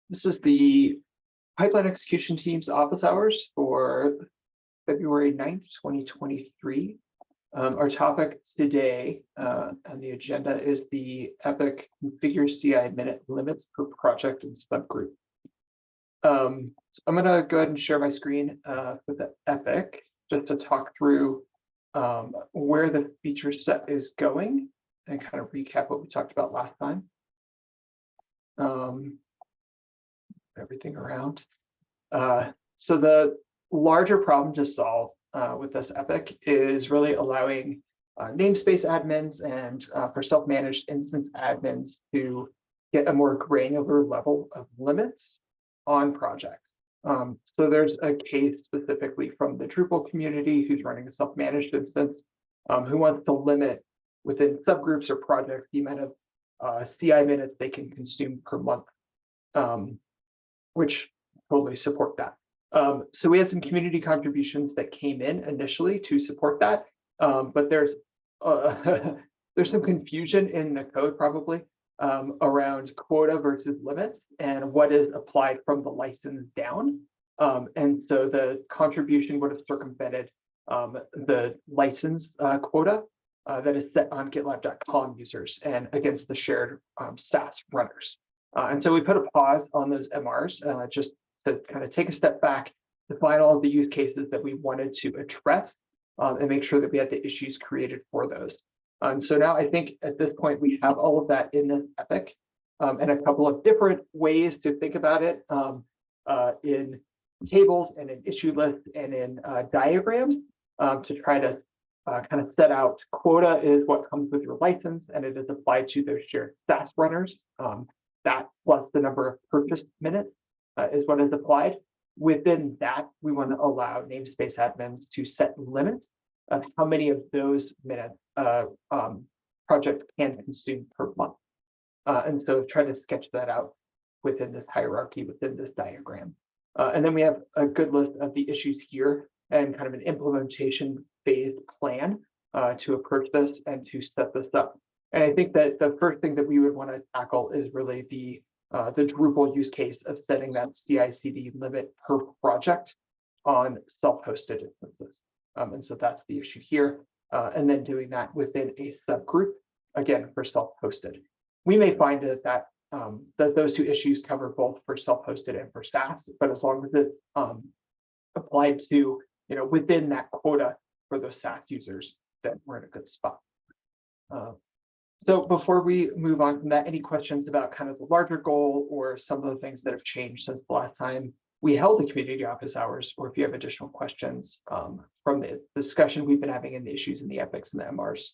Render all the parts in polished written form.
This is the pipeline execution team's office hours for February 9th, 2023. Our topic today on the agenda is the Epic configure CI minute limits per project and subgroup. So I'm going to go ahead and share my screen for the Epic just to talk through where the feature set is going and kind of recap what we talked about last time. Everything around. So the larger problem to solve with this Epic is really allowing namespace admins and for self-managed instance admins to get a more granular level of limits on projects. So there's a case specifically from the Drupal community who's running a self-managed instance who wants to limit within subgroups or projects the amount of CI minutes they can consume per month, which totally support that. So we had some community contributions that came in initially to support that, but there's some confusion in the code probably around quota versus limits and what is applied from the license down. And so the contribution would have circumvented the license quota that is set on GitLab.com users and against the shared SaaS runners. And so we put a pause on those MRs just to kind of take a step back, define all of the use cases that we wanted to address and make sure that we had the issues created for those. And so now I think at this point we have all of that in this Epic and a couple of different ways to think about it in tables and in issue lists and in diagrams to try to kind of set out quota is what comes with your license and it is applied to those shared SaaS runners. That plus the number of purchased minutes is what is applied. Within that, we want to allow namespace admins to set limits of how many of those minutes projects can consume per month. And so try to sketch that out within this hierarchy, within this diagram. And then we have a good list of the issues here and kind of an implementation phase plan to approach this and to set this up. And I think that the first thing that we would want to tackle is really the Drupal use case of setting that CI/CD limit per project on self-hosted instances. And so that's the issue here. And then doing that within a subgroup, again, for self-hosted. We may find that those two issues cover both for self-hosted and for SaaS, but as long as it's applied to, within that quota for those SaaS users, then we're in a good spot. So before we move on from that, any questions about kind of the larger goal or some of the things that have changed since the last time we held the community office hours, or if you have additional questions from the discussion we've been having in the issues in the epics and the MRs.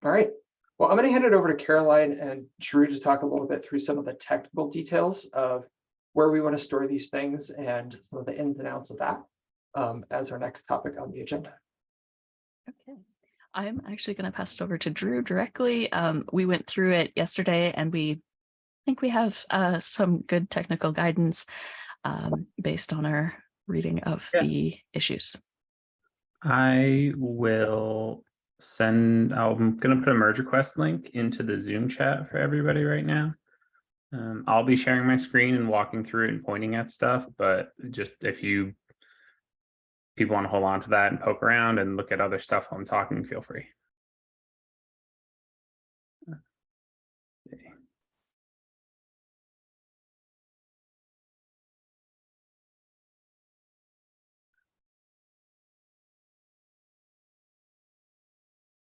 All right, well, I'm going to hand it over to Caroline and Drew to talk a little bit through some of the technical details of where we want to store these things and some of the ins and outs of that. As our next topic on the agenda. Okay, I'm actually going to pass it over to Drew directly. We went through it yesterday and we think we have some good technical guidance based on our reading of the issues. I will I'm going to put a merge request link into the Zoom chat for everybody right now. I'll be sharing my screen and walking through it and pointing at stuff, but just if people want to hold on to that and poke around and look at other stuff while I'm talking, feel free.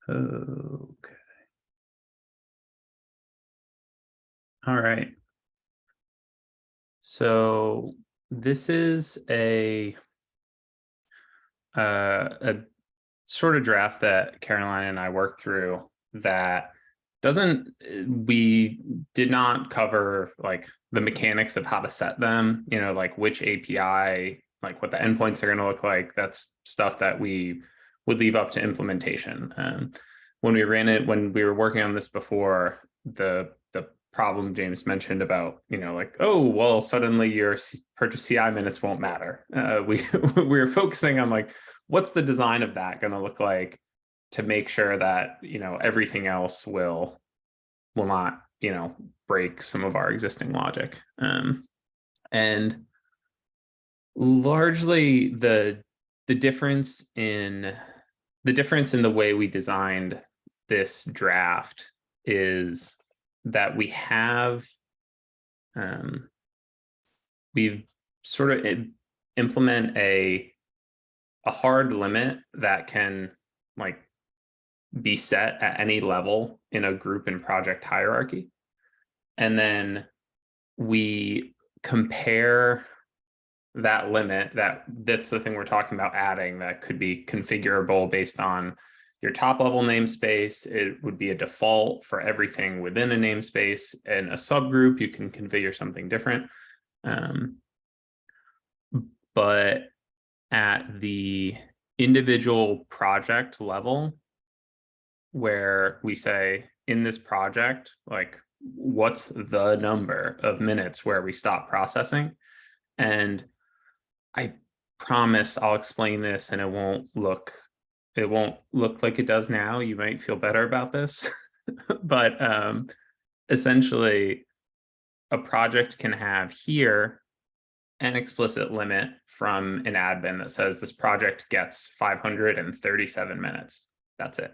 Okay. All right. So this is a sort of draft that Caroline and I worked through that we did not cover like the mechanics of how to set them, like which API, like what the endpoints are going to look like. That's stuff that we would leave up to implementation. When we were working on this before, the problem James mentioned about, like, oh, well, suddenly your purchase CI minutes won't matter. We were focusing on like, what's the design of that going to look like to make sure that, everything else will will not, break some of our existing logic. And largely the difference in the way we designed this draft is that we've sort of implement a hard limit that can like be set at any level in a group and project hierarchy. And then we compare that limit, that's the thing we're talking about adding, that could be configurable based on your top level namespace. It would be a default for everything within a namespace, and a subgroup you can configure something different. But at the individual project level, where we say in this project, like, what's the number of minutes where we stop processing? And I promise I'll explain this and it won't look like it does now. You might feel better about this. But essentially, a project can have here an explicit limit from an admin that says this project gets 537 minutes. That's it.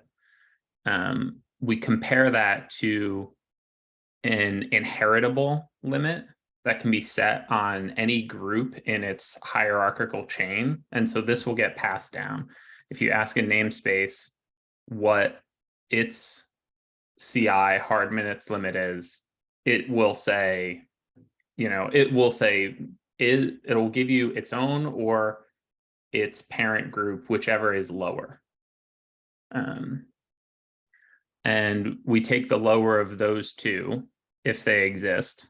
We compare that to an inheritable limit that can be set on any group in its hierarchical chain. And so this will get passed down. If you ask a namespace what its CI hard minutes limit is, it will say, it'll give you its own or its parent group, whichever is lower. And we take the lower of those two if they exist.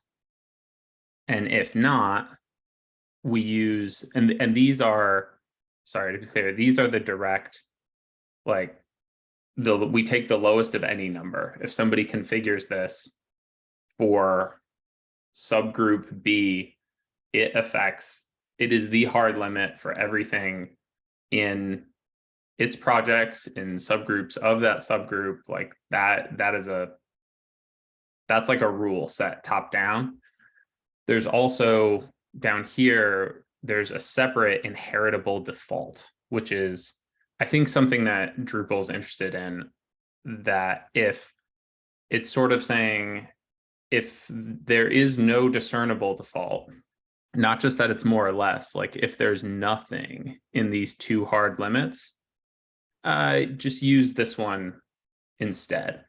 And if not, we use, and these are, sorry to be clear, these are the direct, like, we take the lowest of any number. If somebody configures this for subgroup B, it is the hard limit for everything in its projects, in subgroups of that subgroup. Like that's like a rule set top down. There's also down here, there's a separate inheritable default, which is, I think, something that Drupal is interested in, that if it's sort of saying, if there is no discernible default, not just that it's more or less, like if there's nothing in these two hard limits, just use this one instead.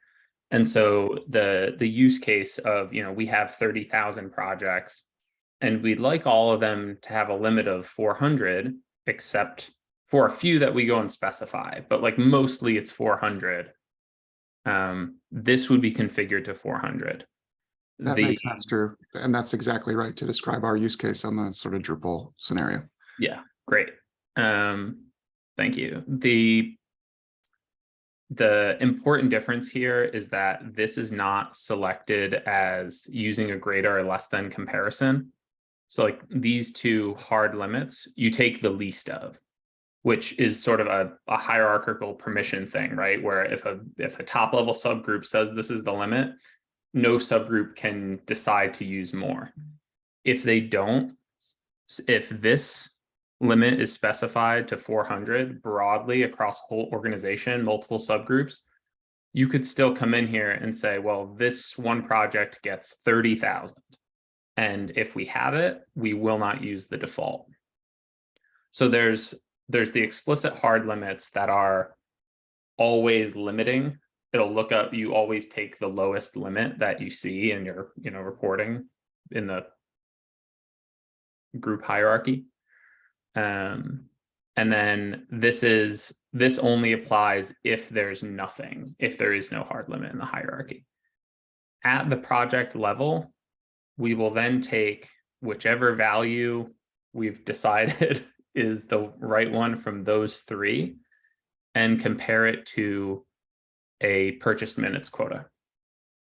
And so the use case of, we have 30,000 projects and we'd like all of them to have a limit of 400, except for a few that we go and specify, but like mostly it's 400. This would be configured to 400. That makes sense, Drew. And that's exactly right to describe our use case on the sort of Drupal scenario. Yeah, great. Thank you. The important difference here is that this is not selected as using a greater or less than comparison. So like these two hard limits, you take the least of, which is sort of a hierarchical permission thing, right? Where if a top level subgroup says this is the limit, no subgroup can decide to use more. If they don't, if this limit is specified to 400 broadly across whole organization, multiple subgroups, you could still come in here and say, well, this one project gets 30,000. And if we have it, we will not use the default. So there's the explicit hard limits that are always limiting. It'll look up, you always take the lowest limit that you see in your, reporting in the group hierarchy. And then this only applies if there's nothing, if there is no hard limit in the hierarchy. At the project level, we will then take whichever value we've decided is the right one from those three and compare it to a purchased minutes quota.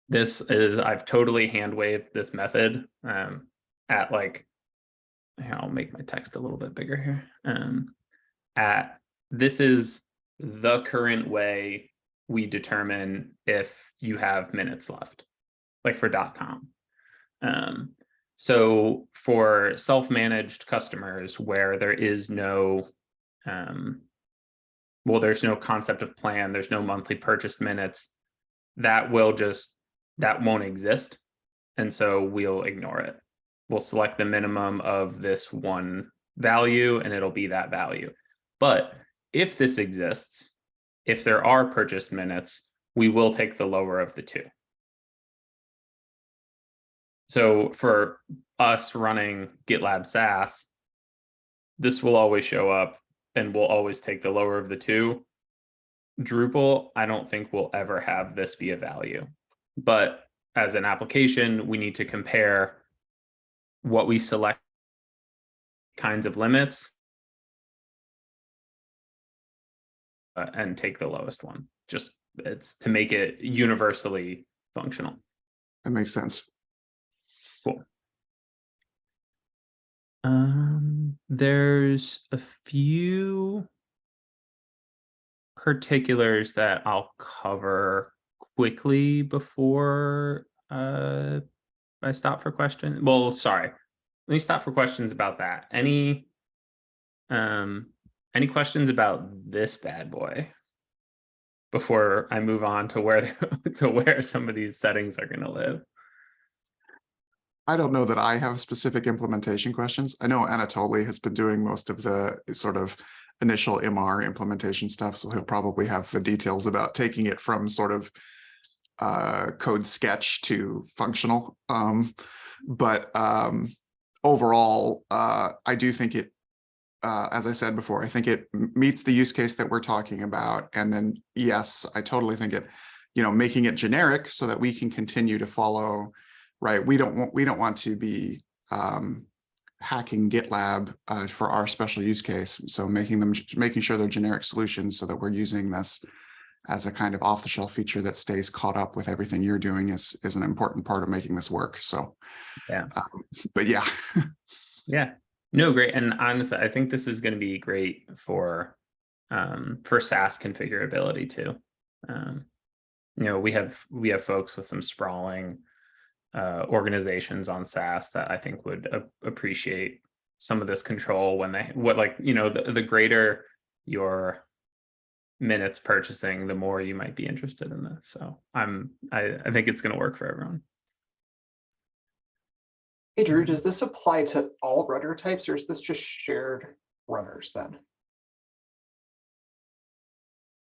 This is, I've totally hand waved this method at like, I'll make my text a little bit bigger here. This is the current way we determine if you have minutes left. like for .com. So for self-managed customers where there is no, well, there's no concept of plan, there's no monthly purchased minutes, that won't exist. And so we'll ignore it. We'll select the minimum of this one value and it'll be that value. But if this exists, if there are purchased minutes, we will take the lower of the two. So for us running GitLab SaaS, this will always show up and we'll always take the lower of the two. Drupal, I don't think will ever have this be a value. But as an application, we need to compare what we select kinds of limits and take the lowest one. Just it's to make it universally functional. That makes sense. Cool. There's a few particulars that I'll cover quickly before I stop for questions. Well, sorry. Let me stop for questions about that. Any questions about this bad boy before I move on to where to where some of these settings are going to live? I don't know that I have specific implementation questions. I know Anatoly has been doing most of the sort of initial MR implementation stuff, so he'll probably have the details about taking it from sort of code sketch to functional. But overall, I do think it, as I said before, I think it meets the use case that we're talking about. And then, yes, I totally think it, making it generic so that we can continue to follow. Right, we don't want to be hacking GitLab for our special use case. So making sure they're generic solutions so that we're using this as a kind of off-the-shelf feature that stays caught up with everything you're doing is an important part of making this work. So yeah, but yeah, yeah, no, great. And honestly, I think this is going to be great for SaaS configurability too. We have folks with some sprawling organizations on SaaS that I think would appreciate some of this control when the greater your minutes purchasing, the more you might be interested in this. So I think it's going to work for everyone. Hey, Drew, does this apply to all runner types or is this just shared runners then?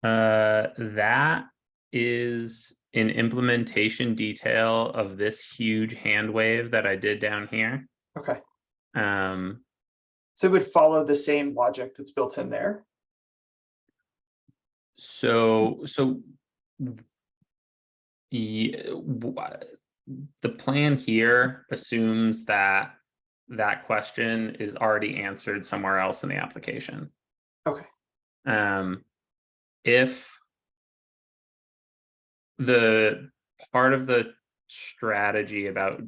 That is an implementation detail of this huge hand wave that I did down here. Okay. So it would follow the same logic that's built in there. So the plan here assumes that question is already answered somewhere else in the application. Okay. If the part of the strategy about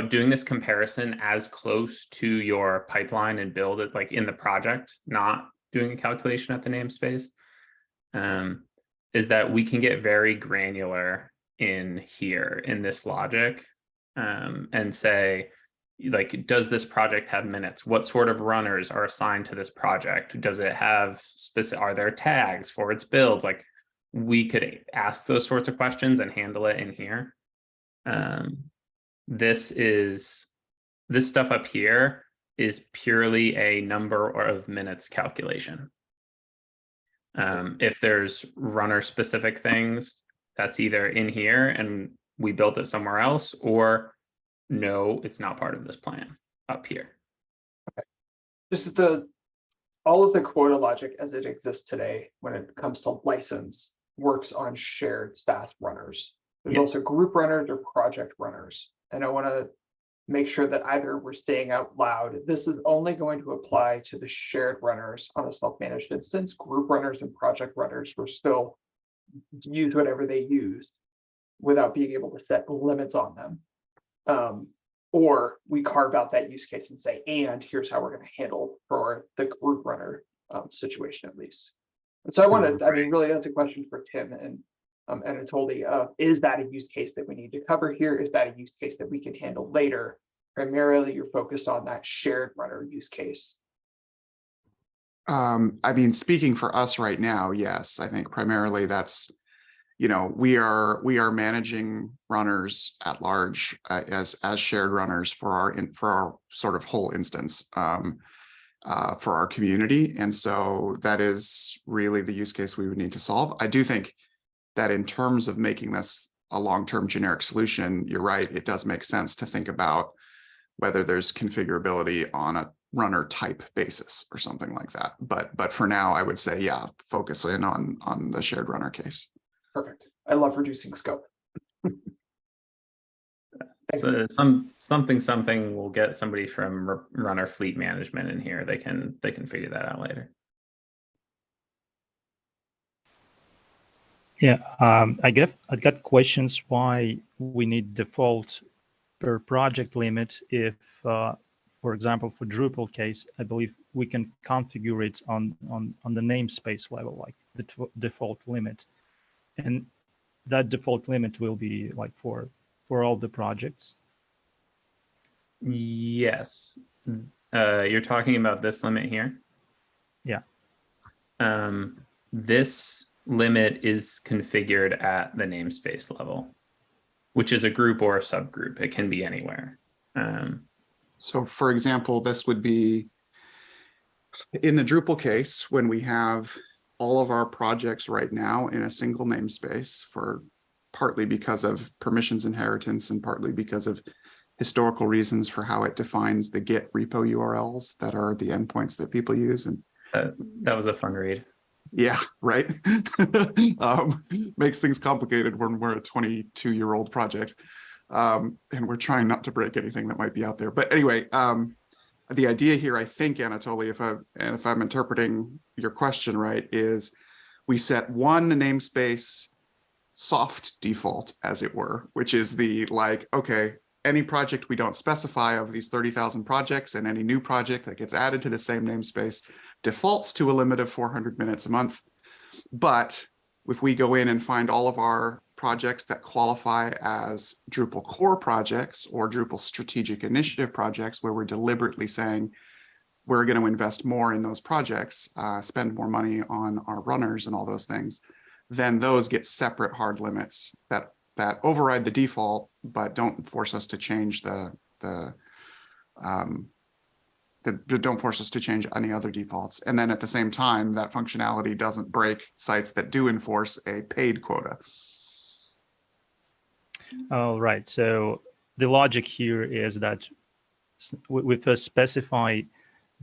doing this comparison as close to your pipeline and build it like in the project, not doing a calculation at the namespace, is that we can get very granular in here in this logic and say, like, does this project have minutes? What sort of runners are assigned to this project? Does it have are there tags for its builds? Like, we could ask those sorts of questions and handle it in here. This stuff up here is purely a number of minutes calculation. If there's runner specific things, that's either in here and we built it somewhere else, or no, it's not part of this plan up here. Okay. This is all of the quota logic as it exists today when it comes to license works on shared SaaS runners. There's also group runners or project runners. And I want to make sure that either we're staying out loud. This is only going to apply to the shared runners on a self-managed instance. Group runners and project runners will still use whatever they use without being able to set limits on them. Or we carve out that use case and say, and here's how we're going to handle for the group runner situation at least. And so I wanted, I mean, really that's a question for Tim and Anatoly, is that a use case that we need to cover here? Is that a use case that we can handle later? Primarily, you're focused on that shared runner use case. I mean, speaking for us right now, yes, I think primarily that's, we are managing runners at large as shared runners for our sort of whole instance for our community. And so that is really the use case we would need to solve. I do think that in terms of making this a long-term generic solution, you're right, it does make sense to think about whether there's configurability on a runner type basis or something like that. But for now, I would say, yeah, focus in on the shared runner case. Perfect. I love reducing scope. So something we'll get somebody from runner fleet management in here. They can figure that out later. Yeah, I got questions why we need default per project limit if, for example, for Drupal case, I believe we can configure it on the namespace level, like the default limit, and that default limit will be like for all the projects. Yes, you're talking about this limit here. Yeah. This limit is configured at the namespace level, which is a group or a subgroup. It can be anywhere. So for example, this would be in the Drupal case when we have all of our projects right now in a single namespace, for partly because of permissions inheritance and partly because of historical reasons for how it defines the Git repo URLs that are the endpoints that people use. And that was a fun read. Yeah, right. Makes things complicated when we're a 22-year-old project. And we're trying not to break anything that might be out there. But anyway, the idea here, I think, Anatoly, if I'm interpreting your question right, is we set one namespace soft default, as it were, which is the okay, any project we don't specify of these 30,000 projects and any new project that gets added to the same namespace defaults to a limit of 400 minutes a month. But if we go in and find all of our projects that qualify as Drupal core projects or Drupal strategic initiative projects, where we're deliberately saying we're going to invest more in those projects, spend more money on our runners and all those things, then those get separate hard limits that override the default, but don't force us to change don't force us to change any other defaults. And then at the same time, that functionality doesn't break sites that do enforce a paid quota. All right. So the logic here is that we first specify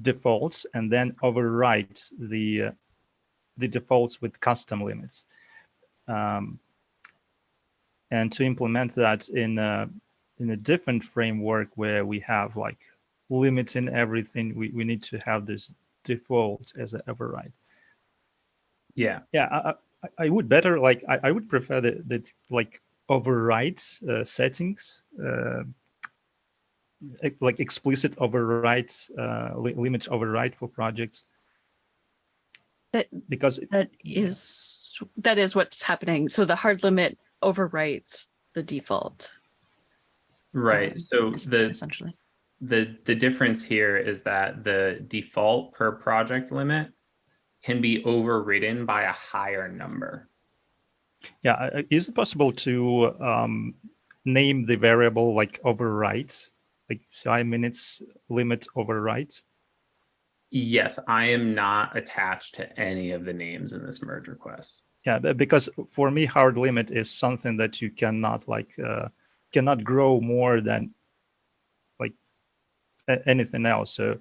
defaults and then overwrite the defaults with custom limits. And to implement that in a different framework where we have like limits in everything, we need to have this default as an override. Yeah. Yeah, I would better I would prefer that like override settings, like explicit override, limit override for projects. Because that is what's happening. So the hard limit overwrites the default. Right. So essentially the difference here is that the default per project limit can be overridden by a higher number. Yeah, is it possible to name the variable like overwrite, like CI minutes limit overwrite? Yes, I am not attached to any of the names in this merge request. Yeah, because for me, hard limit is something that you cannot cannot grow more than like anything else. So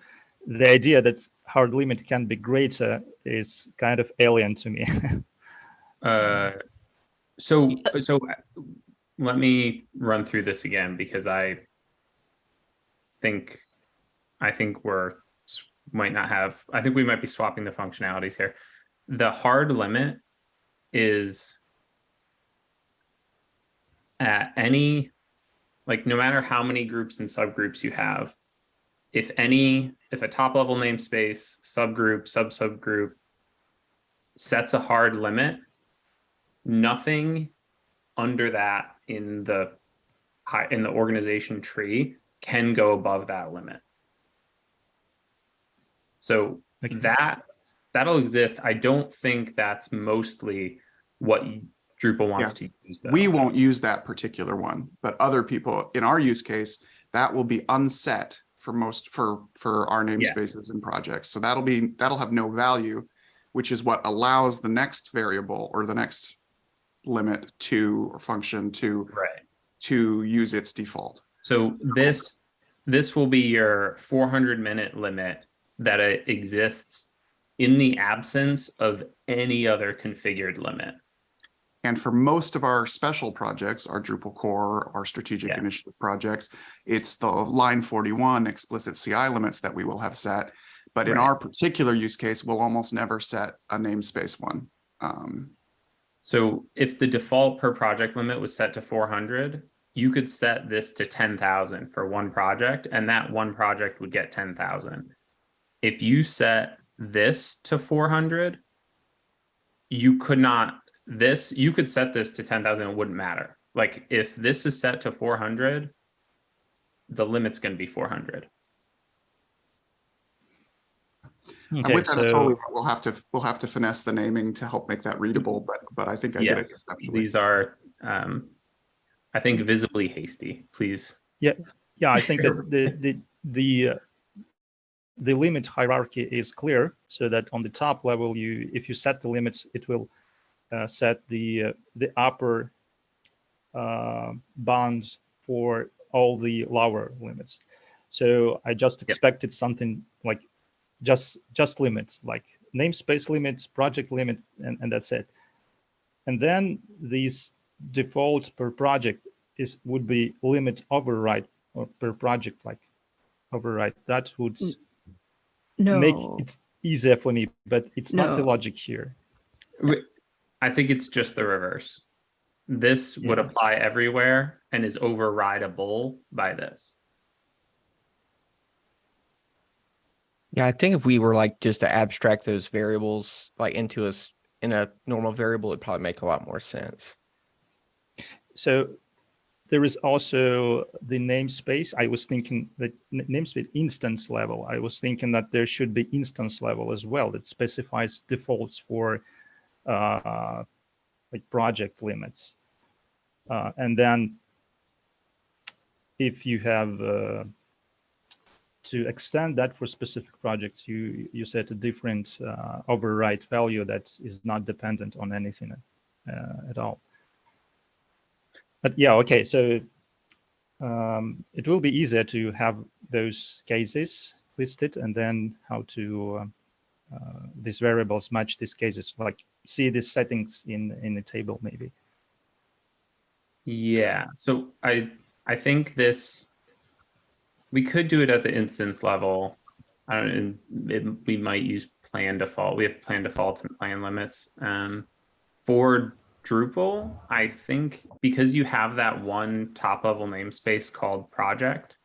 the idea that hard limit can be greater is kind of alien to me. So let me run through this again, because I think we might be swapping the functionalities here. The hard limit is at any, no matter how many groups and subgroups you have, if a top level namespace, subgroup, subgroup sets a hard limit, nothing under that in the organization tree can go above that limit. So Okay. that'll exist. I don't think that's mostly what Drupal wants to use, though. We won't use that particular one, but other people in our use case, that will be unset for our namespaces and projects. So that'll have no value, which is what allows the next variable or the next limit to or function to use its default. So this will be your 400-minute limit that exists in the absence of any other configured limit. And for most of our special projects, our Drupal core, our strategic initiative projects, it's the line 41 explicit CI limits that we will have set. But in our particular use case, we'll almost never set a namespace one. So if the default per project limit was set to 400, you could set this to 10,000 for one project, and that one project would get 10,000. If you set this to 400, you could not. You could set this to 10,000, it wouldn't matter. Like if this is set to 400, the limit's going to be 400. Okay, with that, totally, we'll have to finesse the naming to help make that readable, but I think I get it. These are, I think, visibly hasty. Please. Yeah, I think that the limit hierarchy is clear, so that on the top level, if you set the limits, it will set the upper bounds for all the lower limits. So I just expected something like just limits, like namespace limits, project limit, and that's it. And then these defaults per project would be limit override, or per project like override. That would make it easier for me, but it's not the logic here. I think it's just the reverse. This would apply everywhere and is overrideable by this. Yeah, I think if we were like just to abstract those variables like into in a normal variable, it'd probably make a lot more sense. So there is also the namespace. I was thinking that namespace instance level. I was thinking that there should be instance level as well that specifies defaults for like project limits. And then if you have to extend that for specific projects, you set a different override value that is not dependent on anything at all. But yeah, okay, so it will be easier to have those cases listed and then how to these variables match these cases, like see these settings in the table maybe. Yeah, so I think we could do it at the instance level. I don't know, we might use plan default. We have plan defaults and plan limits. For Drupal, I think because you have that one top level namespace called project,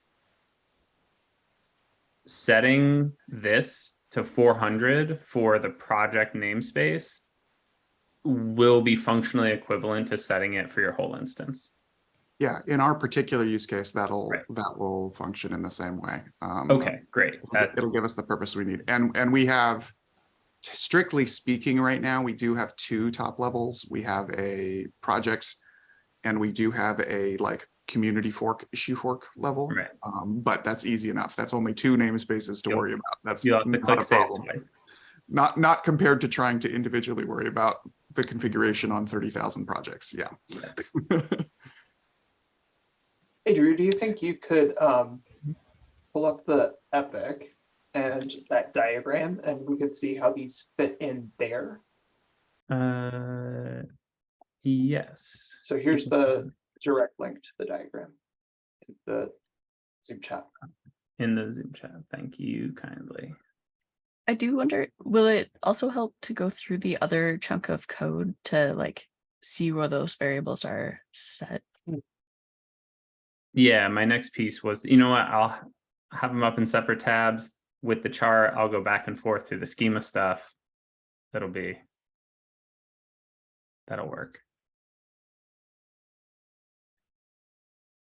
setting this to 400 for the project namespace will be functionally equivalent to setting it for your whole instance. Yeah, in our particular use case, that will function in the same way. Okay, great. It'll give us the purpose we need, and we have, strictly speaking, right now we do have two top levels. We have a project, and we do have a like community fork, issue fork level. Right. But that's easy enough. That's only two namespaces to worry about. That's not a problem. Not compared to trying to individually worry about the configuration on 30,000 projects. Yeah. Yes. Hey, Drew, do you think you could pull up the epic and that diagram and we could see how these fit in there? Yes. So here's the direct link to the diagram in the Zoom chat. In the Zoom chat. Thank you kindly. I do wonder, will it also help to go through the other chunk of code to like see where those variables are set? Yeah, my next piece was, you know what, I'll have them up in separate tabs with the chart. I'll go back and forth through the schema stuff. That'll work.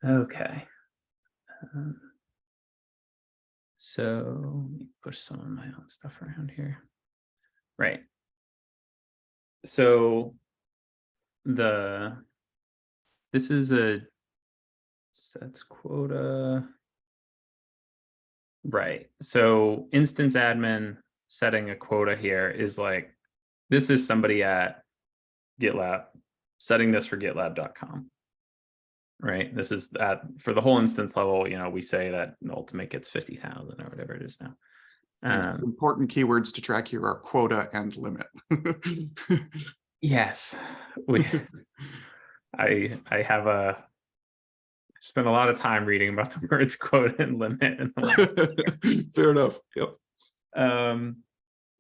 Okay. So let me push some of my own stuff around here. Right. So this is a sets quota. Right. So instance admin setting a quota here is like, this is somebody at GitLab setting this for GitLab.com. Right. This is that for the whole instance level, we say that ultimate gets 50,000 or whatever it is now. And important keywords to track here are quota and limit. Yes, I spent a lot of time reading about the words quota and limit in the last Fair enough. Yep.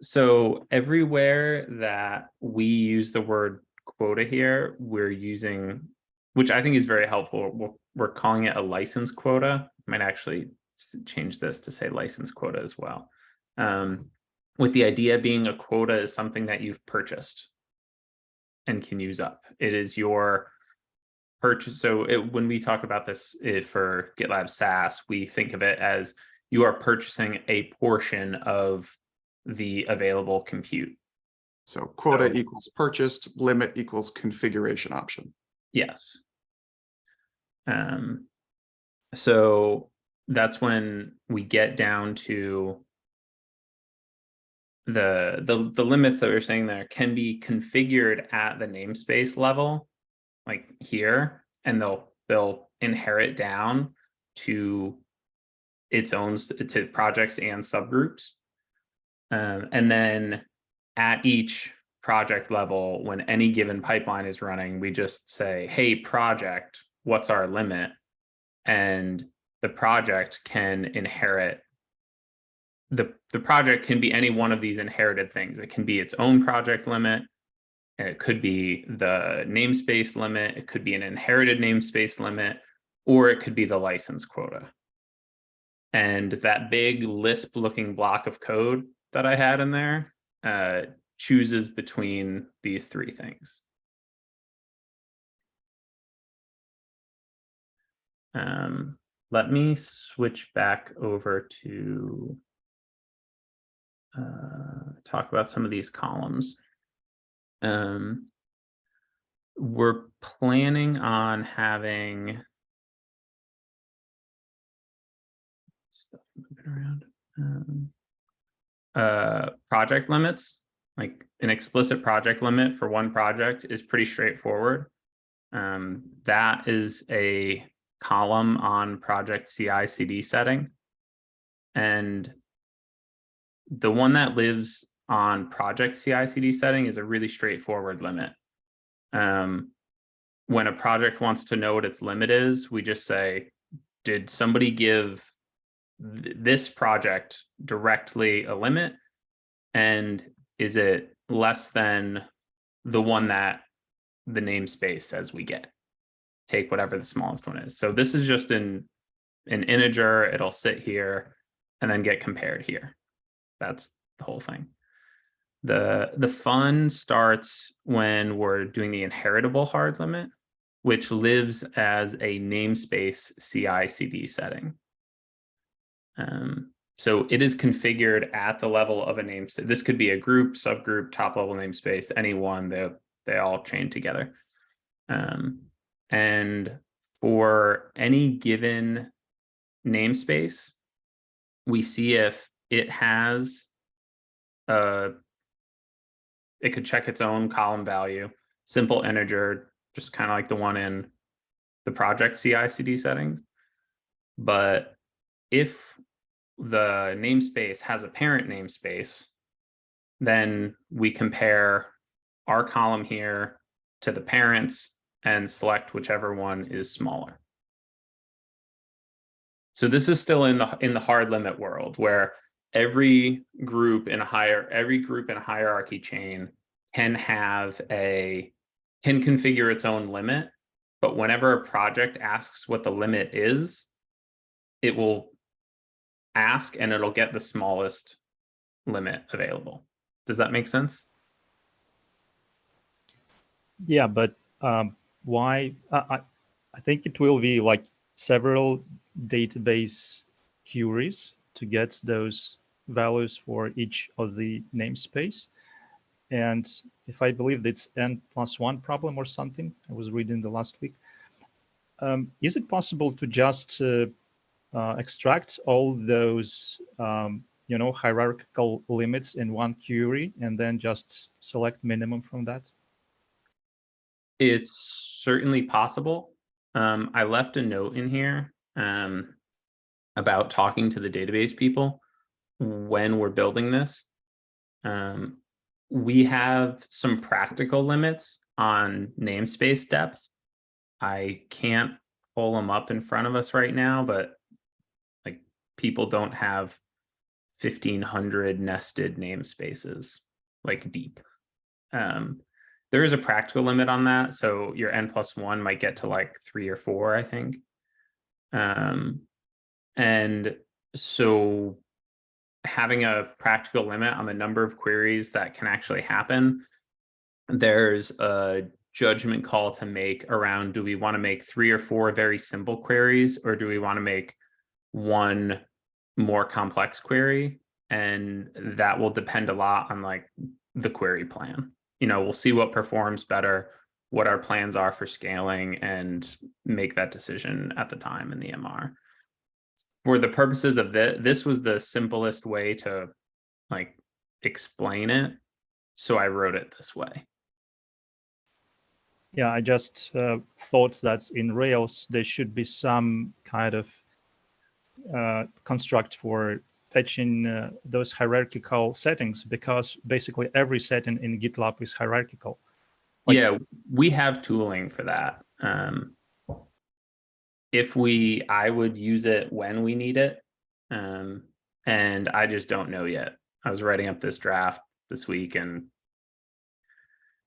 So everywhere that we use the word quota here, we're using, which I think is very helpful. We're calling it a license quota. Might actually change this to say license quota as well. With the idea being a quota is something that you've purchased and can use up. It is your purchase. So when we talk about this for GitLab SaaS, we think of it as you are purchasing a portion of the available compute. So quota equals purchased, limit equals configuration option. Yes. So that's when we get down to the limits that we're saying there can be configured at the namespace level, like here, and they'll inherit down to its own to projects and subgroups. And then at each project level, when any given pipeline is running, we just say, hey, project, what's our limit? And the project can inherit the project can be any one of these inherited things. It can be its own project limit, and it could be the namespace limit, it could be an inherited namespace limit, or it could be the license quota. And that big Lisp looking block of code that I had in there chooses between these three things. Let me switch back over to talk about some of these columns. We're planning on having stuff moving around. Project limits, like an explicit project limit for one project is pretty straightforward. That is a column on project CI/CD setting. And the one that lives on project CI/CD setting is a really straightforward limit. When a project wants to know what its limit is, we just say, did somebody give this project directly a limit? And is it less than the one that the namespace says we get? Take whatever the smallest one is. So this is just an integer. It'll sit here and then get compared here. That's the whole thing. The fun starts when we're doing the inheritable hard limit, which lives as a namespace CI/CD setting. So it is configured at the level of a namespace. This could be a group, subgroup, top level namespace, any one. They all chain together. And for any given namespace, we see if it has it could check its own column value, simple integer, just kind of like the one in the project CI/CD settings. But if the namespace has a parent namespace, then we compare our column here to the parents and select whichever one is smaller. So this is still in the hard limit world where every group in a hierarchy chain can configure its own limit, but whenever a project asks what the limit is, it will ask and it'll get the smallest limit available. Does that make sense? Yeah, but why? I think it will be like several database queries to get those values for each of the namespace. And if I believe it's n+1 problem or something, I was reading the last week. Is it possible to just extract all those hierarchical limits in one query and then just select minimum from that? It's certainly possible. I left a note in here about talking to the database people when we're building this. We have some practical limits on namespace depth. I can't pull them up in front of us right now, but like people don't have 1,500 nested namespaces like deep. There is a practical limit on that. So your n+1 might get to like 3 or 4, I think. And so having a practical limit on the number of queries that can actually happen, there's a judgment call to make around, do we want to make 3 or 4 very simple queries, or do we want to make one more complex query? And that will depend a lot on like the query plan. We'll see what performs better, what our plans are for scaling, and make that decision at the time in the MR. For the purposes of this was the simplest way to like explain it. So I wrote it this way. Yeah, I just thought that in Rails, there should be some kind of construct for fetching those hierarchical settings, because basically every setting in GitLab is hierarchical. Yeah, we have tooling for that. I would use it when we need it. And I just don't know yet. I was writing up this draft this week, and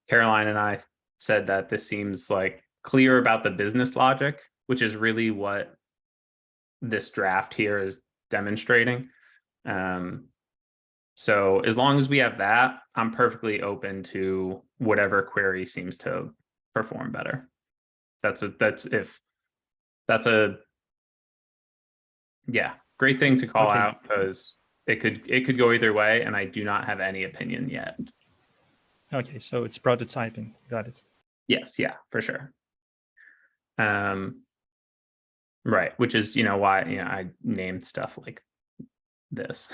Caroline and I said that this seems like clear about the business logic, which is really what this draft here is demonstrating. So as long as we have that, I'm perfectly open to whatever query seems to perform better. That's a great thing to call out, because it could go either way, and I do not have any opinion yet. Okay, so it's prototyping. Got it. Yes, yeah, for sure. Right, which is why I named stuff like this.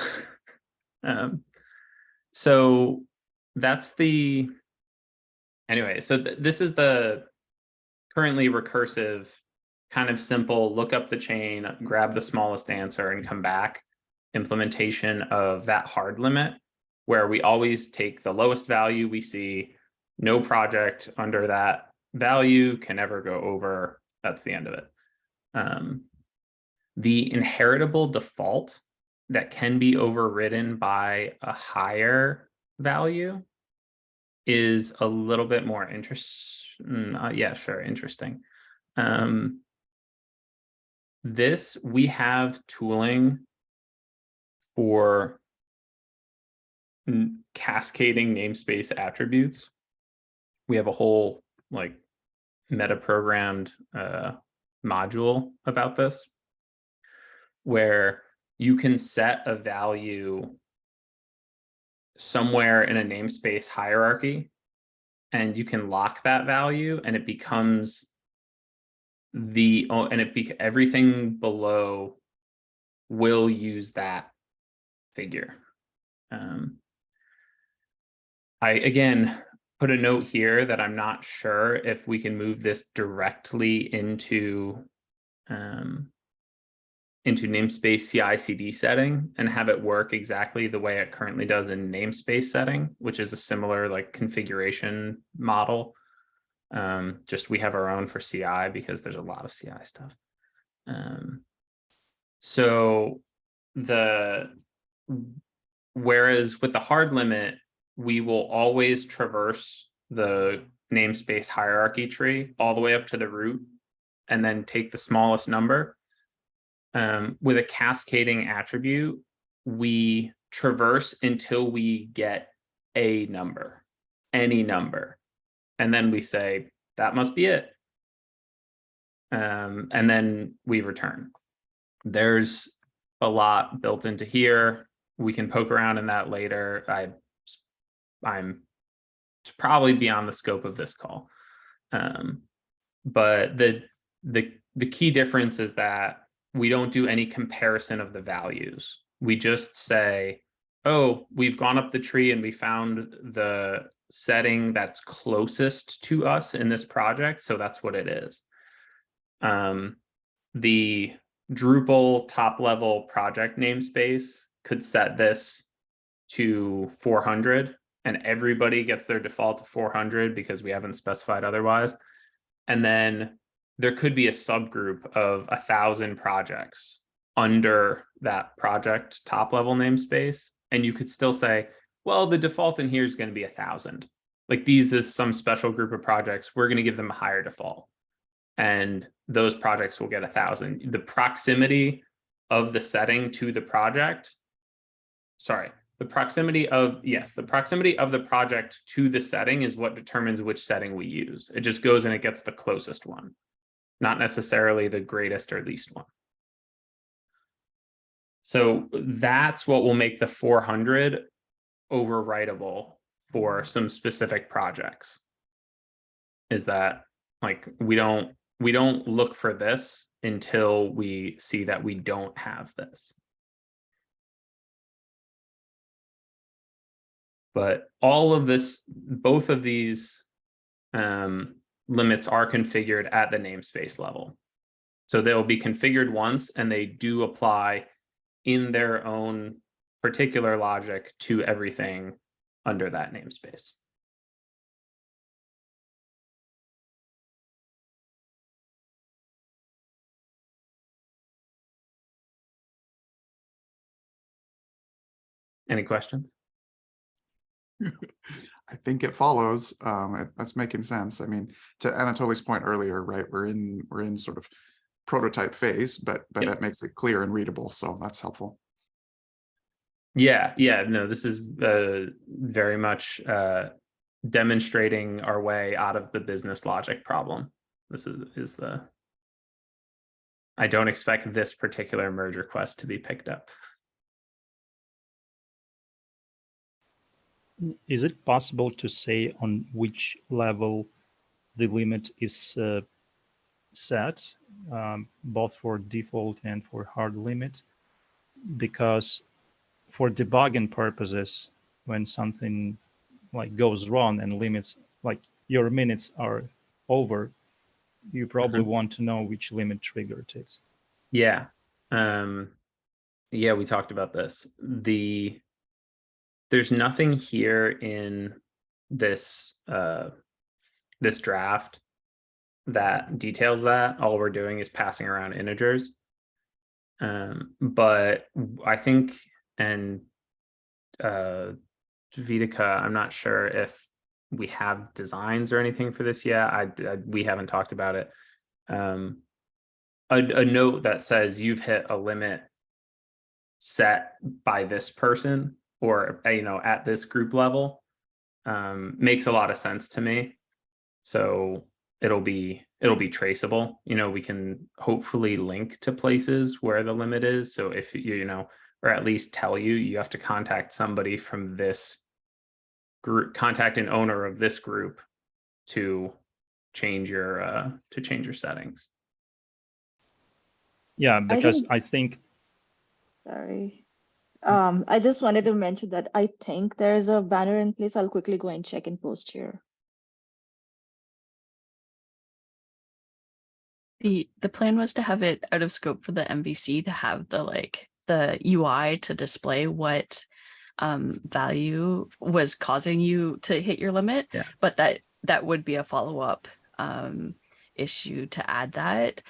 So that's the anyway. So this is the currently recursive, kind of simple, look up the chain, grab the smallest answer, and come back implementation of that hard limit, where we always take the lowest value we see. No project under that value can ever go over. That's the end of it. The inheritable default that can be overridden by a higher value is a little bit more interesting. Interesting. We have tooling for cascading namespace attributes. We have a whole like meta-programmed module about this, where you can set a value somewhere in a namespace hierarchy, and you can lock that value, and it becomes everything below will use that figure. I again put a note here that I'm not sure if we can move this directly into namespace CI/CD setting and have it work exactly the way it currently does in namespace setting, which is a similar like configuration model. Just we have our own for CI because there's a lot of CI stuff. So whereas with the hard limit, we will always traverse the namespace hierarchy tree all the way up to the root and then take the smallest number. With a cascading attribute, we traverse until we get a number, any number. And then we say, that must be it. and then we return. There's a lot built into here. We can poke around in that later. I'm probably beyond the scope of this call. But the key difference is that we don't do any comparison of the values. We just say, oh, we've gone up the tree and we found the setting that's closest to us in this project, so that's what it is. The Drupal top level project namespace could set this to 400 and everybody gets their default to 400 because we haven't specified otherwise. And then there could be a subgroup of 1,000 projects under that project top level namespace. And you could still say, well, the default in here is going to be 1,000. Like these is some special group of projects. We're going to give them a higher default. And those projects will get 1,000. The proximity of the setting to the project, the proximity of the project to the setting is what determines which setting we use. It just goes and it gets the closest one, not necessarily the greatest or least one. So that's what will make the 400 overwritable for some specific projects. Is that like we don't look for this until we see that we don't have this. But all of this, both of these limits are configured at the namespace level. So they'll be configured once and they do apply in their own particular logic to everything under that namespace. Any questions? I think it follows. That's making sense. I mean, to Anatoly's point earlier, right? We're in sort of prototype phase, but Yep. that makes it clear and readable. So that's helpful. Yeah, no, this is very much demonstrating our way out of the business logic problem. This is the. I don't expect this particular merge request to be picked up. Is it possible to say on which level the limit is set, both for default and for hard limit? Because for debugging purposes, when something like goes wrong and limits, like your minutes are over, you probably want to know which limit trigger it is. Yeah. Yeah, we talked about this. There's nothing here in this this draft that details that. All we're doing is passing around integers. But I think, and Vitica, I'm not sure if we have designs or anything for this yet. We haven't talked about it. A note that says you've hit a limit set by this person or at this group level makes a lot of sense to me. So it'll be traceable. We can hopefully link to places where the limit is. So if or at least tell you have to contact somebody from this group, contact an owner of this group to change your settings. Yeah, because I think. Sorry. I just wanted to mention that I think there is a banner in place. I'll quickly go and check and post here. The plan was to have it out of scope for the MVC to have the UI to display what value was causing you to hit your limit. Yeah. But that would be a follow-up issue to add that.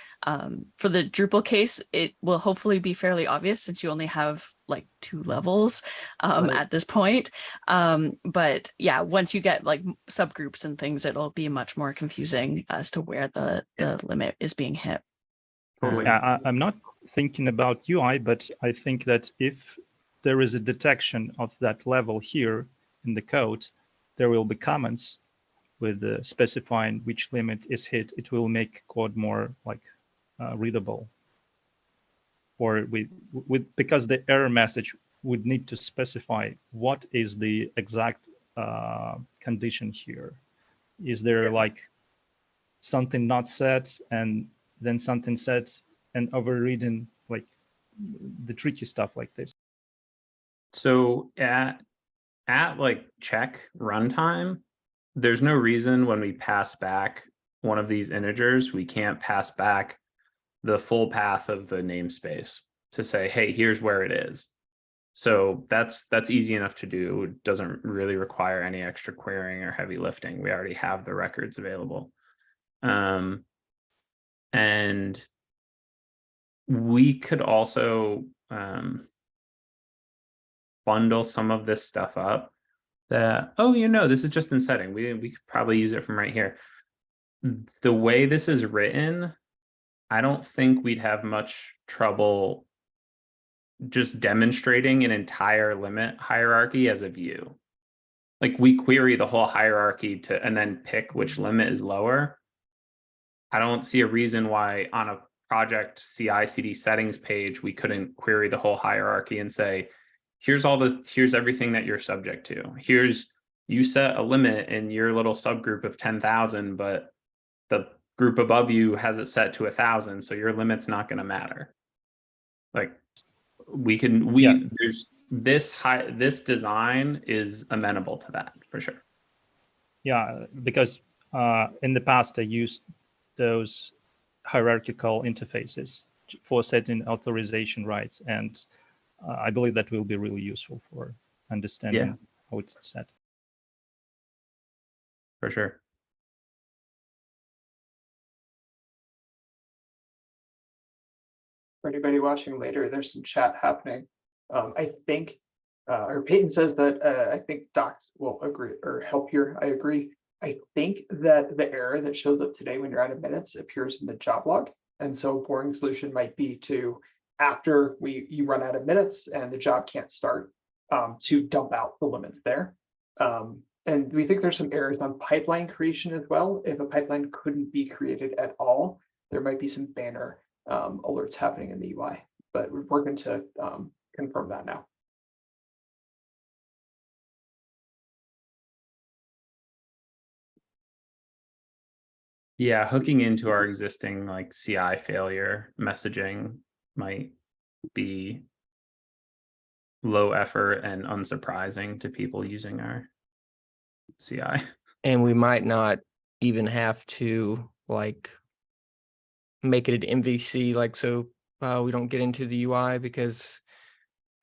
For the Drupal case, it will hopefully be fairly obvious since you only have like 2 levels Right. at this point. But yeah, once you get like subgroups and things, it'll be much more confusing as to where the limit is being hit. Totally. Yeah, I'm not thinking about UI, but I think that if there is a detection of that level here in the code, there will be comments with specifying which limit is hit, it will make code more like readable. Or because the error message would need to specify what is the exact condition here. Is there like something not set and then something set and overridden, like the tricky stuff like this? So at like check runtime, there's no reason when we pass back one of these integers, we can't pass back the full path of the namespace to say, hey, here's where it is. So that's easy enough to do. It doesn't really require any extra querying or heavy lifting. We already have the records available. And we could also bundle some of this stuff up that, oh, this is just in setting. We could probably use it from right here. The way this is written, I don't think we'd have much trouble just demonstrating an entire limit hierarchy as a view. Like we query the whole hierarchy and then pick which limit is lower. I don't see a reason why on a project CI/CD settings page, we couldn't query the whole hierarchy and say, here's everything that you're subject to. You set a limit in your little subgroup of 10,000, but the group above you has it set to 1,000, so your limit's not going to matter. Like there's this design is amenable to that for sure. Yeah, because in the past I used those hierarchical interfaces for setting authorization rights, and I believe that will be really useful for understanding how it's set. For sure. For anybody watching later, there's some chat happening. I think, or Peyton says that I think docs will agree or help here. I agree. I think that the error that shows up today when you're out of minutes appears in the job log. And so a boring solution might be to, after you run out of minutes and the job can't start, to dump out the limits there. And we think there's some errors on pipeline creation as well. If a pipeline couldn't be created at all, there might be some banner alerts happening in the UI, but we're working to confirm that now. Yeah, hooking into our existing like CI failure messaging might be low effort and unsurprising to people using our CI. And we might not even have to like make it an MVC, like so we don't get into the UI, because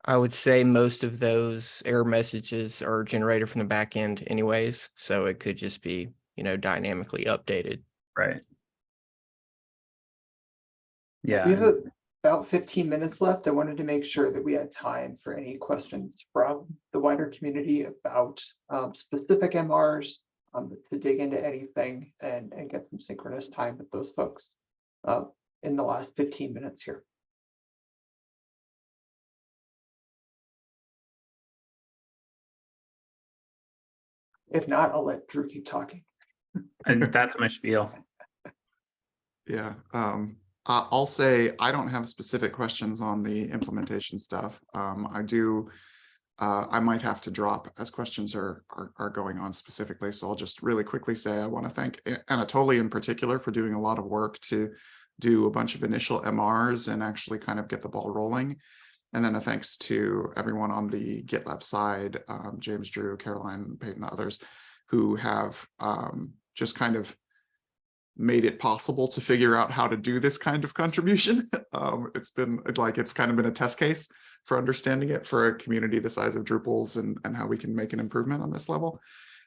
I would say most of those error messages are generated from the back end anyways. So it could just be, dynamically updated. Right. Yeah. We have about 15 minutes left. I wanted to make sure that we had time for any questions from the wider community about specific MRs, to dig into anything and get some synchronous time with those folks in the last 15 minutes here. If not, I'll let Drew keep talking. And that's my spiel. Yeah. I'll say I don't have specific questions on the implementation stuff. I might have to drop as questions are going on specifically. So I'll just really quickly say I want to thank Anatoly in particular for doing a lot of work to do a bunch of initial MRs and actually kind of get the ball rolling. And then a thanks to everyone on the GitLab side, James, Drew, Caroline, Peyton, others who have just kind of made it possible to figure out how to do this kind of contribution. It's kind of been a test case for understanding it for a community the size of Drupal's and how we can make an improvement on this level.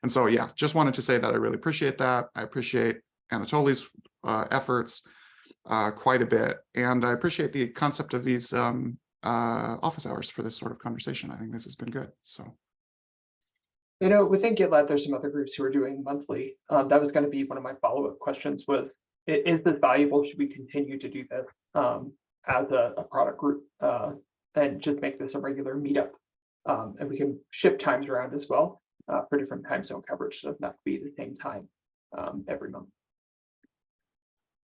And so, yeah, just wanted to say that I really appreciate that. I appreciate Anatoly's efforts quite a bit. And I appreciate the concept of these office hours for this sort of conversation. I think this has been good. So. Within GitLab, there's some other groups who are doing monthly. That was going to be one of my follow-up questions was, is this valuable? Should we continue to do this as a product group and just make this a regular meetup? And we can shift times around as well for different time zone coverage. So it doesn't have to be the same time every month.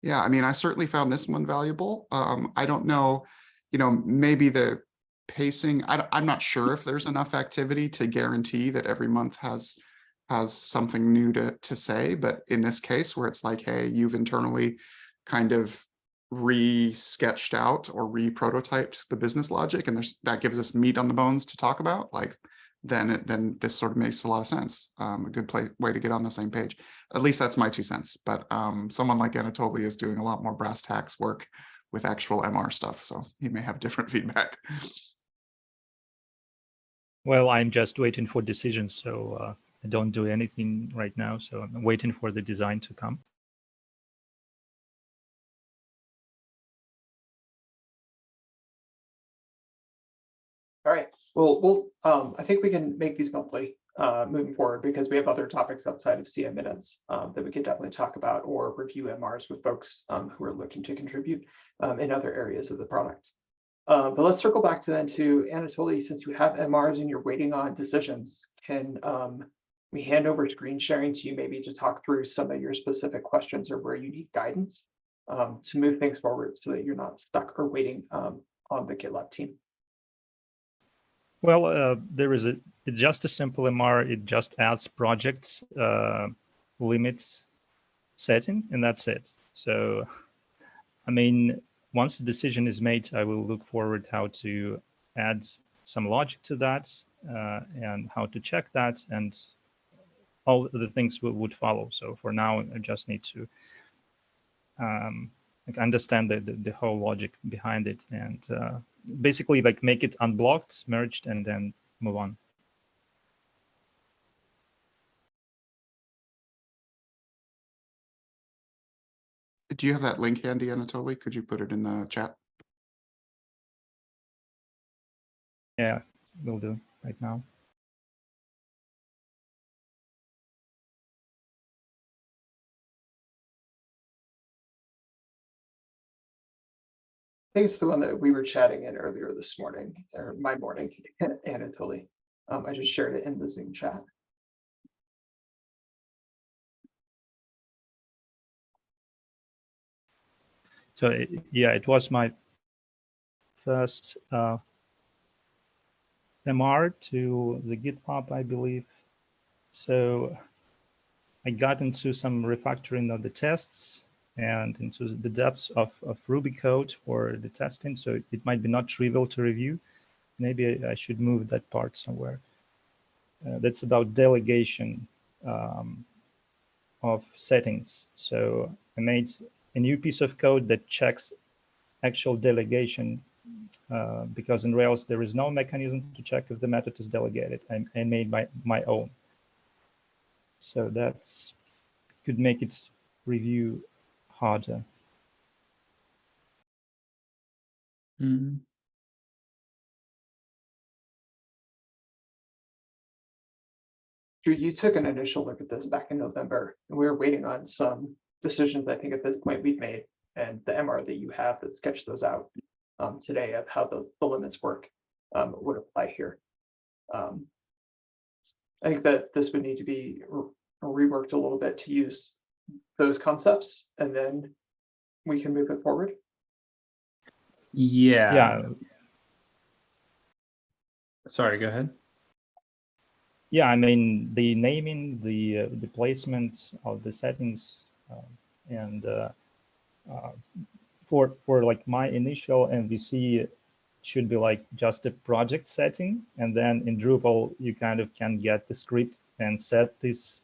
Yeah, I mean, I certainly found this one valuable. I don't know, maybe the pacing, I'm not sure if there's enough activity to guarantee that every month has something new to say, but in this case where it's like, hey, you've internally kind of re-sketched out or re-prototyped the business logic, and that gives us meat on the bones to talk about, like, then this sort of makes a lot of sense. A good way to get on the same page. At least that's my 2 cents. But someone like Anatoly is doing a lot more brass tacks work with actual MR stuff, so he may have different feedback. Well, I'm just waiting for decisions, so I don't do anything right now. So I'm waiting for the design to come. All right, well, I think we can make these monthly moving forward, because we have other topics outside of CM minutes that we could definitely talk about, or review MRs with folks who are looking to contribute in other areas of the product. But let's circle back to Anatoly, since you have MRs and you're waiting on decisions. Can we hand over screen sharing to you, maybe to talk through some of your specific questions or where you need guidance to move things forward, so that you're not stuck or waiting on the GitLab team? Well, it's just a simple MR. It just adds projects limits setting, and that's it. So, I mean, once the decision is made, I will look forward how to add some logic to that and how to check that, and all the things would follow. So for now, I just need to understand the whole logic behind it, and basically like make it unblocked, merged, and then move on. Do you have that link handy, Anatoly? Could you put it in the chat? Yeah, will do right now. I think it's the one that we were chatting in earlier this morning, or my morning, Anatoly. I just shared it in the Zoom chat. So yeah, it was my first MR to the GitLab, I believe. So I got into some refactoring of the tests and into the depths of Ruby code for the testing. So it might be not trivial to review. Maybe I should move that part somewhere. That's about delegation of settings. So I made a new piece of code that checks actual delegation because in Rails, there is no mechanism to check if the method is delegated. I made my own. So that's could make its review harder. Mm. Drew, you took an initial look at this back in November, and we were waiting on some decisions. I think at this point we've made, and the MR that you have that sketched those out today of how the limits work would apply here. I think that this would need to be reworked a little bit to use those concepts, and then we can move it forward. Yeah. Sorry, go ahead. Yeah, I mean, the naming, the placement of the settings, and for like my initial MVC should be like just a project setting, and then in Drupal you kind of can get the script and set these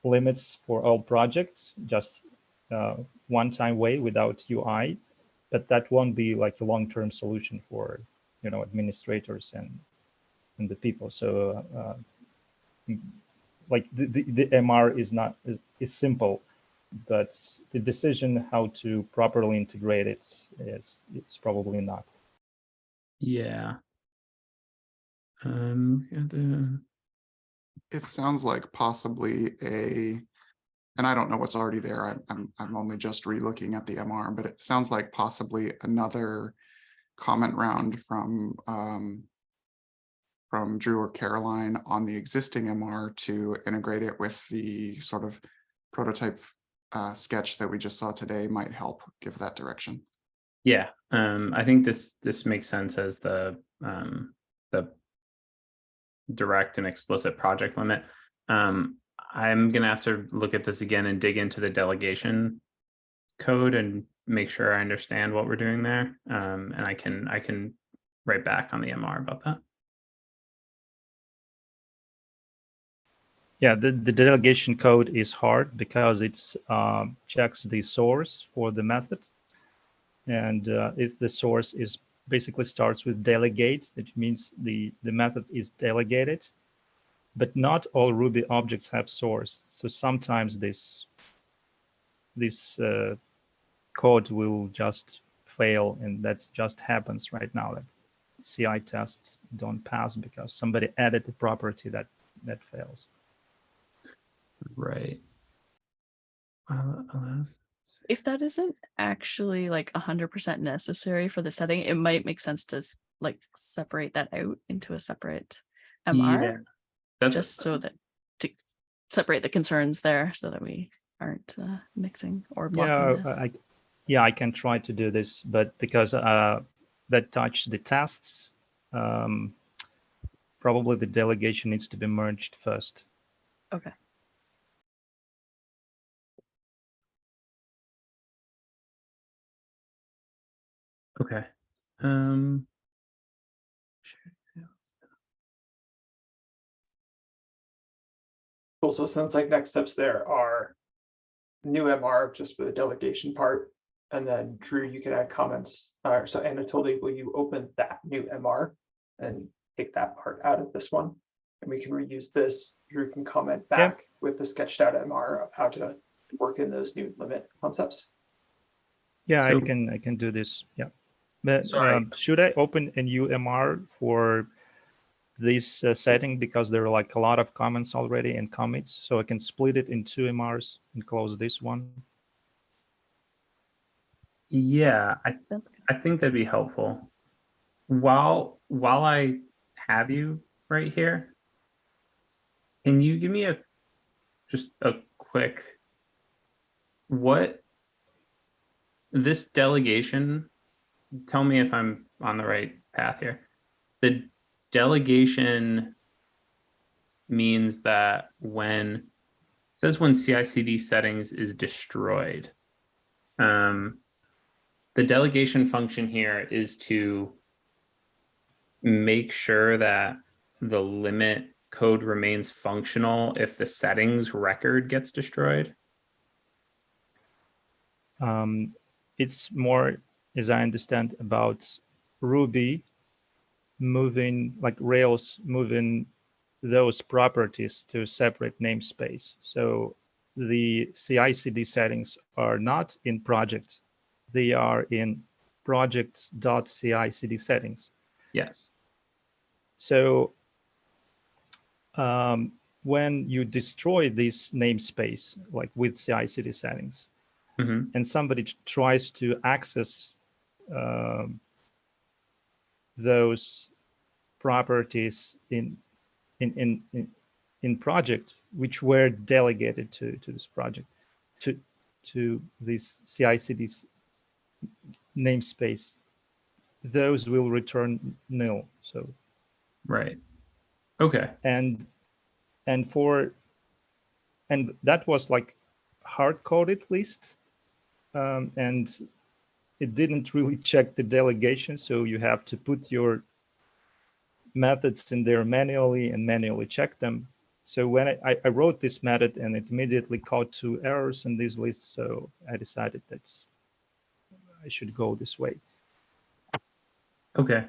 limits for all projects just one-time way without UI, but that won't be like a long-term solution for administrators and the people. So like the MR is simple, but the decision how to properly integrate it is probably not. Yeah. It sounds like possibly and I don't know what's already there. I'm only just re-looking at the MR, but it sounds like possibly another comment round from from Drew or Caroline on the existing MR to integrate it with the sort of prototype sketch that we just saw today might help give that direction. Yeah, I think this makes sense as the direct and explicit project limit. I'm gonna have to look at this again and dig into the delegation code and make sure I understand what we're doing there. And I can write back on the MR about that. Yeah, the delegation code is hard because it's checks the source for the method. And if the source is basically starts with delegate, it means the method is delegated, but not all Ruby objects have source. So sometimes this code will just fail, and that just happens right now. Like CI tests don't pass because somebody added a property that fails. Right. If that isn't actually like 100% necessary for the setting, it might make sense to like separate that out into a separate MR, Yeah, that's just so that to separate the concerns there, so that we aren't mixing or blocking this. I can try to do this, but because that touch the tests, probably the delegation needs to be merged first. Okay. Okay. Cool. So it sounds like next steps there are new MR just for the delegation part. And then Drew, you can add comments. So Anatoly, will you open that new MR and take that part out of this one? And we can reuse this. Drew can comment back with the sketched out MR of how to work in those new limit concepts. Yeah, So, I can do this. Yeah. But sorry. should I open a new MR for this setting, because there are like a lot of comments already and commits, so I can split it in two MRs and close this one? Yeah, I think that'd be helpful. While I have you right here, can you give me just a quick this delegation, tell me if I'm on the right path here. The delegation means that when CI/CD settings is destroyed, the delegation function here is to make sure that the limit code remains functional if the settings record gets destroyed. It's more, as I understand, about Ruby moving, like Rails moving those properties to a separate namespace. So the CI/CD settings are not in project. They are in project.CI/CD settings. Yes. So when you destroy this namespace, like with CI/CD settings, and somebody tries to access those properties in project, which were delegated to this project, to this CI/CD namespace, those will return nil. So right. Okay. And that was like hard-coded list, and it didn't really check the delegation, so you have to put your methods in there manually and manually check them. So when I wrote this method, and it immediately caught 2 errors in this list, so I decided that I should go this way. Okay.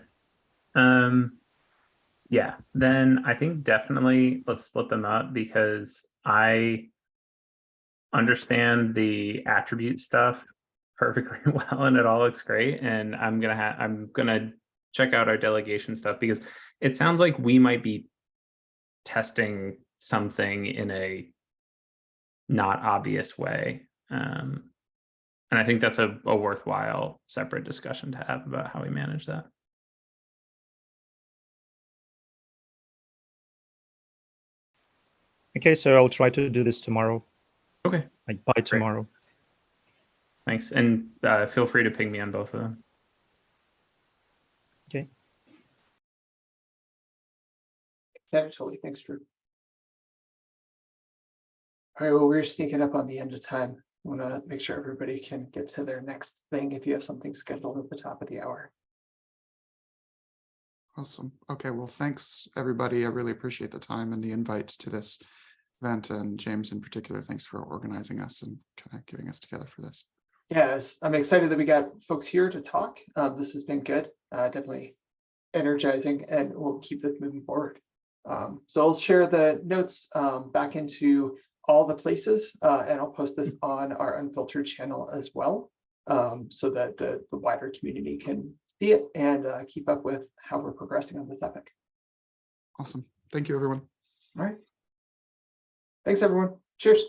Yeah, then I think definitely let's split them up, because I understand the attribute stuff perfectly well and it all looks great. And I'm gonna check out our delegation stuff, because it sounds like we might be testing something in a not obvious way. And I think that's a worthwhile separate discussion to have about how we manage that. Okay, so I'll try to do this tomorrow, Okay, like by tomorrow. thanks. And feel free to ping me on both of them. Okay. Totally. Thanks, Drew. All right, well, we're sneaking up on the end of time. I want to make sure everybody can get to their next thing if you have something scheduled at the top of the hour. Awesome. Okay, well, thanks, everybody. I really appreciate the time and the invite to this event. And James, in particular, thanks for organizing us and kind of getting us together for this. Yes, I'm excited that we got folks here to talk. This has been good, definitely energizing, and we'll keep this moving forward. So I'll share the notes back into all the places, and I'll post this on our Unfiltered channel as well, so that the wider community can see it and keep up with how we're progressing on this topic. Awesome. Thank you, everyone. All right. Thanks, everyone. Cheers.